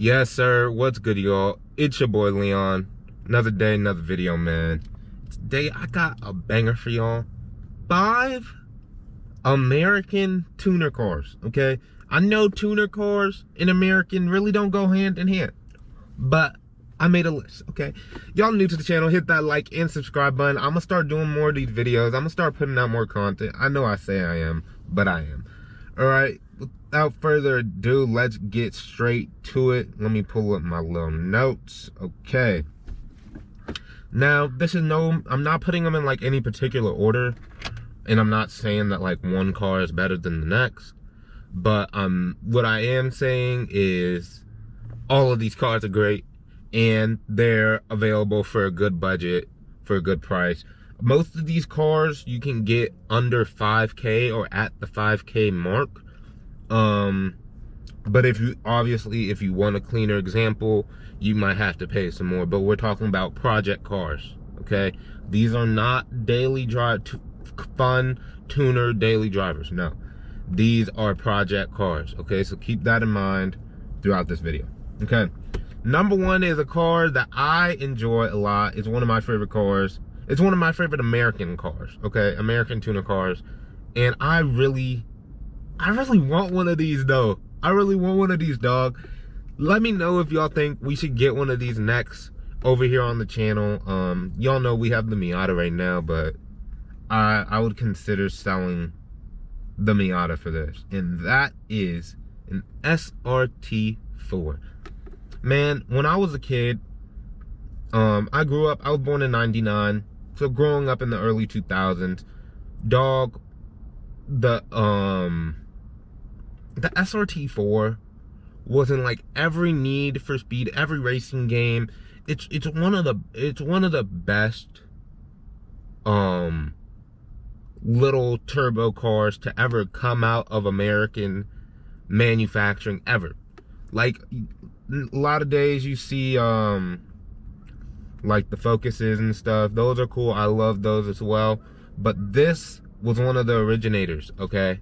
Yes, sir. What's good, y'all? It's your boy Leon. Another day, another video, man. Today, I got a banger for y'all. 5 American tuner cars, okay? I know tuner cars and American really don't go hand in hand, but I made a list, okay? Y'all new to the channel, hit that like and subscribe button. I'm gonna start doing more of these videos. I'm gonna start putting out more content. I know I say I am, but I am. All right, without further ado, let's get straight to it. Let me pull up my little notes. Okay. Now, I'm not putting them in like any particular order, and I'm not saying that like one car is better than the next, but what I am saying is all of these cars are great and they're available for a good budget, for a good price. Most of these cars you can get under 5K or at the 5K mark. But if you want a cleaner example, you might have to pay some more. But we're talking about project cars, okay? These are not daily fun tuner daily drivers. No, these are project cars, okay? So keep that in mind throughout this video, okay? Number one is a car that I enjoy a lot. It's one of my favorite cars. It's one of my favorite American cars, okay? American tuner cars. And I really want one of these, though. I really want one of these, dog. Let me know if y'all think we should get one of these next over here on the channel. Y'all know we have the Miata right now, but I would consider selling the Miata for this. And that is an SRT4. Man, when I was a kid, I was born in 99. So growing up in the early 2000s, dog, the SRT4 was in like every Need for Speed, every racing game. It's one of the best little turbo cars to ever come out of American manufacturing ever. Like a lot of days you see like the Focuses and stuff. Those are cool. I love those as well. But this was one of the originators, okay?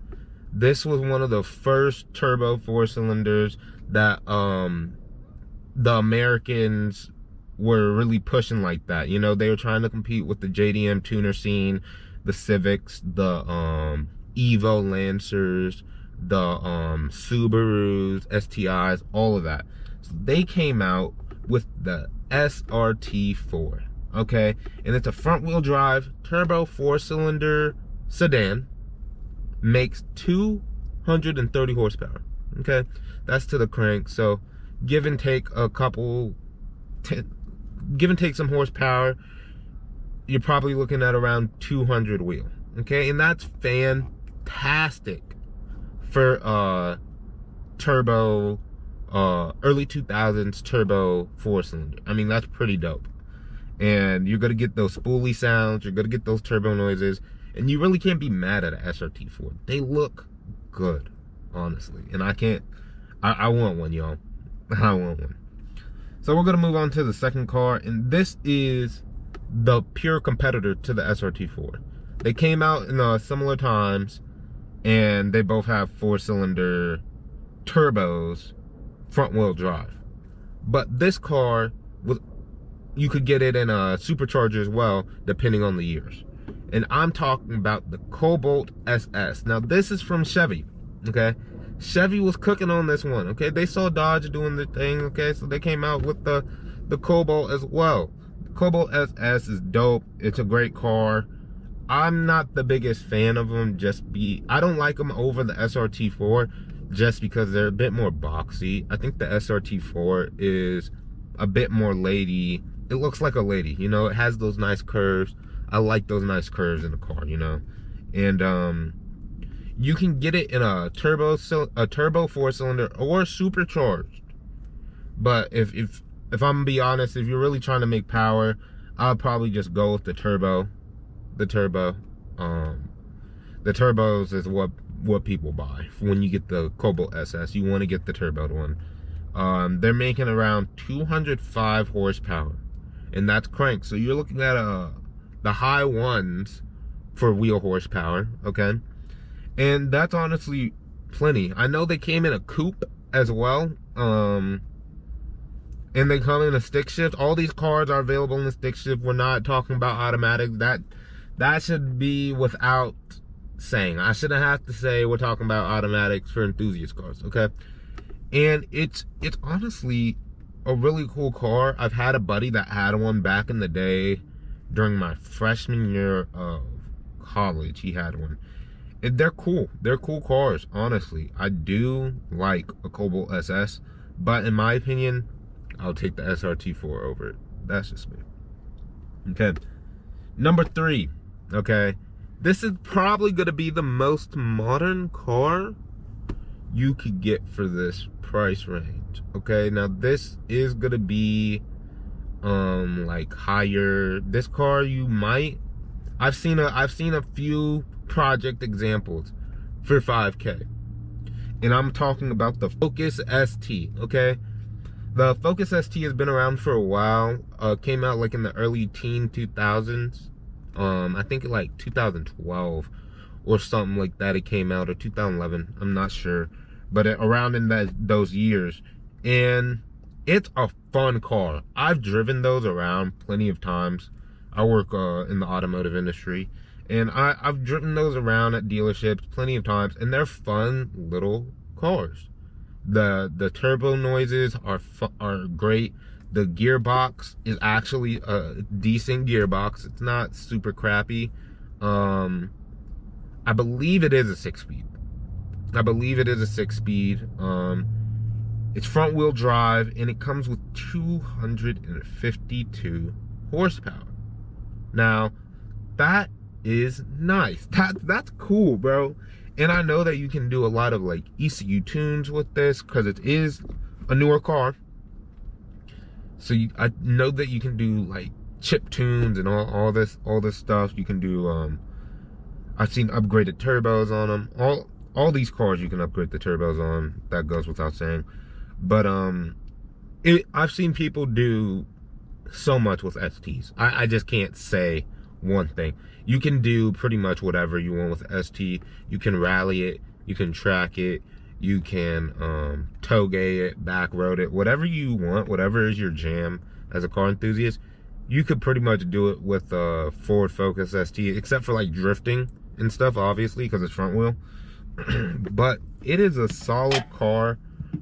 This was one of the first turbo 4-cylinders that the Americans were really pushing like that. You know, they were trying to compete with the JDM tuner scene, the Civics, the Evo Lancers, the Subarus, STIs, all of that. So they came out with the SRT4, okay? And it's a front-wheel drive turbo 4-cylinder sedan. Makes 230 horsepower, okay? That's to the crank. So give and take some horsepower, you're probably looking at around 200 wheel, okay? And that's fantastic for turbo early 2000s turbo 4-cylinder. I mean, that's pretty dope. And you're gonna get those spoolie sounds, you're gonna get those turbo noises, and you really can't be mad at an SRT4. They look good, honestly. And I want one, y'all. I want one. So we're gonna move on to the second car, and this is the pure competitor to the SRT4. They came out in similar times, and they both have 4-cylinder turbos, front-wheel drive. But this car, you could get it in a supercharger as well, depending on the years. And I'm talking about the Cobalt SS. Now, this is from Chevy, okay? Chevy was cooking on this one, okay? They saw Dodge doing the thing, okay? So they came out with the Cobalt as well. The Cobalt SS is dope. It's a great car. I'm not the biggest fan of them. I don't like them over the SRT4 just because they're a bit more boxy. I think the SRT4 is a bit more lady. It looks like a lady, you know? It has those nice curves. I like those nice curves in the car, you know? And you can get it in a turbo 4-cylinder or supercharged. But if I'm gonna be honest, if you're really trying to make power, I'll probably just go with the turbo. The turbos is what people buy. When you get the Cobalt SS, you want to get the turbo one. They're making around 205 horsepower, and that's crank. So you're looking at the high ones for wheel horsepower, okay? And that's honestly plenty. I know they came in a coupe as well. and they come in a stick shift. All these cars are available in the stick shift. We're not talking about automatic. That should be without saying. I shouldn't have to say we're talking about automatics for enthusiast cars, okay? And it's honestly a really cool car. I've had a buddy that had one back in the day during my freshman year of college. He had one. And they're cool. They're cool cars, honestly. I do like a Cobalt SS, but in my opinion, I'll take the SRT4 over it. That's just me. Okay. Number 3. Okay. This is probably going to be the most modern car you could get for this price range. Okay. Now this is going to be like higher. This car you might, I've seen a few project examples for 5K, and I'm talking about the Focus ST. Okay, the Focus ST has been around for a while. Came out like in the early teen 2000s. I think like 2012 or something like that it came out, or 2011, I'm not sure, but around in those years. And it's a fun car. I've driven those around plenty of times. I work in the automotive industry, and I've driven those around at dealerships plenty of times, and they're fun little cars. The turbo noises are great. The gearbox is actually a decent gearbox. It's not super crappy. I believe it is a 6-speed. I believe it is a 6-speed. It's front wheel drive, and it comes with 252 horsepower. Now, that is nice. That's cool, bro. And I know that you can do a lot of like ECU tunes with this, because it is a newer car. So I know that you can do like chip tunes and all this stuff. You can do I've seen upgraded turbos on them. All these cars you can upgrade the turbos on. That goes without saying. But I've seen people do so much with STs. I just can't say one thing. You can do pretty much whatever you want with ST. You can rally it, you can track it, you can toge it, back road it, whatever you want, whatever is your jam as a car enthusiast, you could pretty much do it with a Ford Focus ST, except for like drifting and stuff, obviously, because it's front wheel. But it is a solid car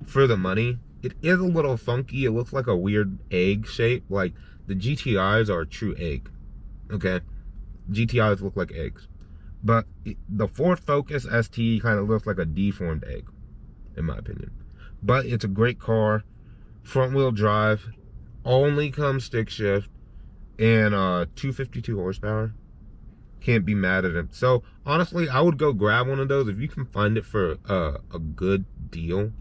for the money. It is a little funky. It looks like a weird egg shape. Like the GTIs are a true egg. Okay, GTIs look like eggs, but the Ford Focus ST kind of looks like a deformed egg, in my opinion. But it's a great car. Front wheel drive, only comes stick shift, and 252 horsepower. Can't be mad at it. So honestly, I would go grab one of those if you can find it for a good deal.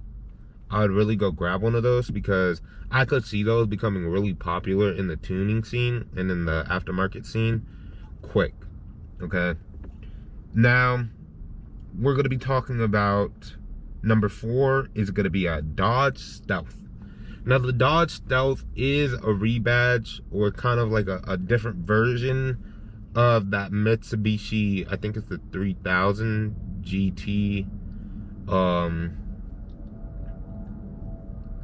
I would really go grab one of those, because I could see those becoming really popular in the tuning scene and in the aftermarket scene quick. Okay, now we're going to be talking about number 4 is going to be a Dodge Stealth. Now the Dodge Stealth is a rebadge, or kind of like a different version of that Mitsubishi, I think it's the 3000 GT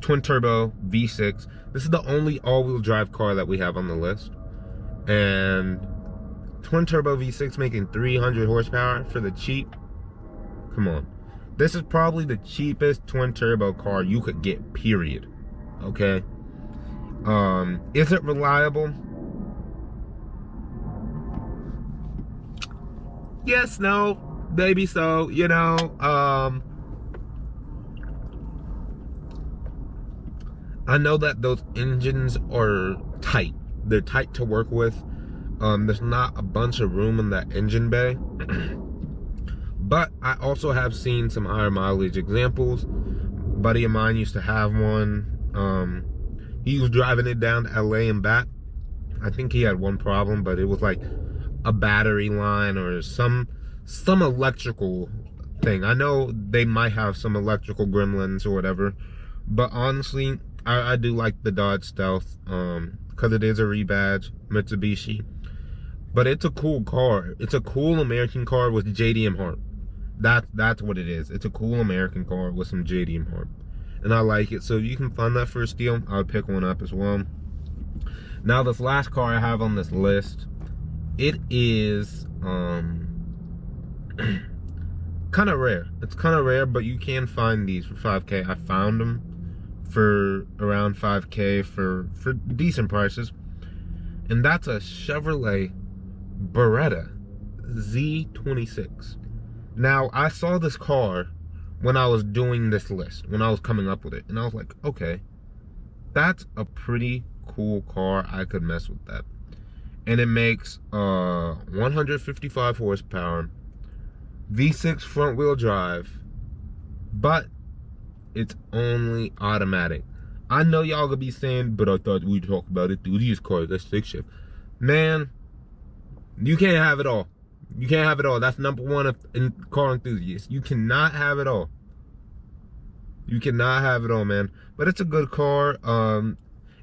twin turbo V6. This is the only all-wheel drive car that we have on the list, and twin turbo V6 making 300 horsepower for the cheap. Come on, this is probably the cheapest twin turbo car you could get, period. Okay, is it reliable? Yes, no, maybe so, you know. I know that those engines are tight. They're tight to work with. There's not a bunch of room in that engine bay. But I also have seen some higher mileage examples. A buddy of mine used to have one. He was driving it down to LA and back. I think he had one problem, but it was like a battery line or some electrical thing. I know they might have some electrical gremlins or whatever, but honestly, I do like the Dodge Stealth, because it is a rebadge Mitsubishi. But it's a cool car. It's a cool American car with JDM heart. That's what it is. It's a cool American car with some JDM heart. and I like it. So if you can find that for a steal, I would pick one up as well. Now this last car I have on this list, it is kind of rare. It's kind of rare, but you can find these for 5K. I found them for around 5K for decent prices, and that's a Chevrolet Beretta Z26. Now I saw this car when I was doing this list, when I was coming up with it, and I was like, okay, that's a pretty cool car. I could mess with that. And it makes 155 horsepower, V6 front wheel drive, but it's only automatic. I know y'all gonna be saying, but I thought we'd talk about it through these cars, that's stick shift. Man, you can't have it all. You can't have it all. That's number one in car enthusiasts. You cannot have it all. You cannot have it all, man. But it's a good car.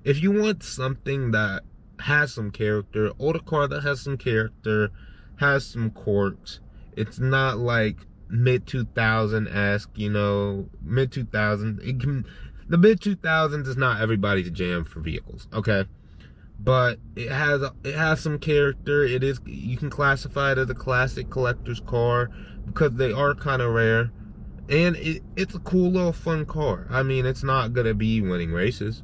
If you want something that has some character, or a car that has some character, has some quirks, it's not like mid-2000-esque, you know, mid-2000. The mid-2000s is not everybody's jam for vehicles, okay? But it has some character. It is, you can classify it as a classic collector's car because they are kind of rare, and it's a cool little fun car. I mean, it's not gonna be winning races,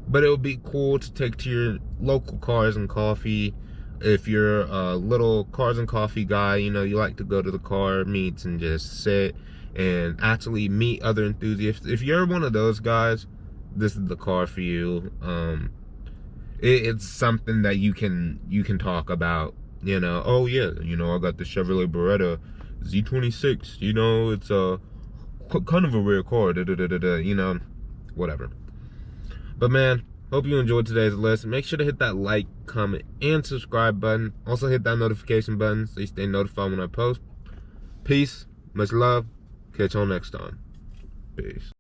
but it would be cool to take to your local Cars and Coffee. If you're a little Cars and Coffee guy, you know, you like to go to the car meets and just sit and actually meet other enthusiasts. If you're one of those guys, this is the car for you. It's something that you can talk about, you know. Oh yeah, you know, I got the Chevrolet Beretta Z26, you know, it's a kind of a rare car, you know, whatever. But man, hope you enjoyed today's list. Make sure to hit that like, comment, and subscribe button. Also hit that notification button so you stay notified when I post. Peace, much love, catch y'all next time. Peace.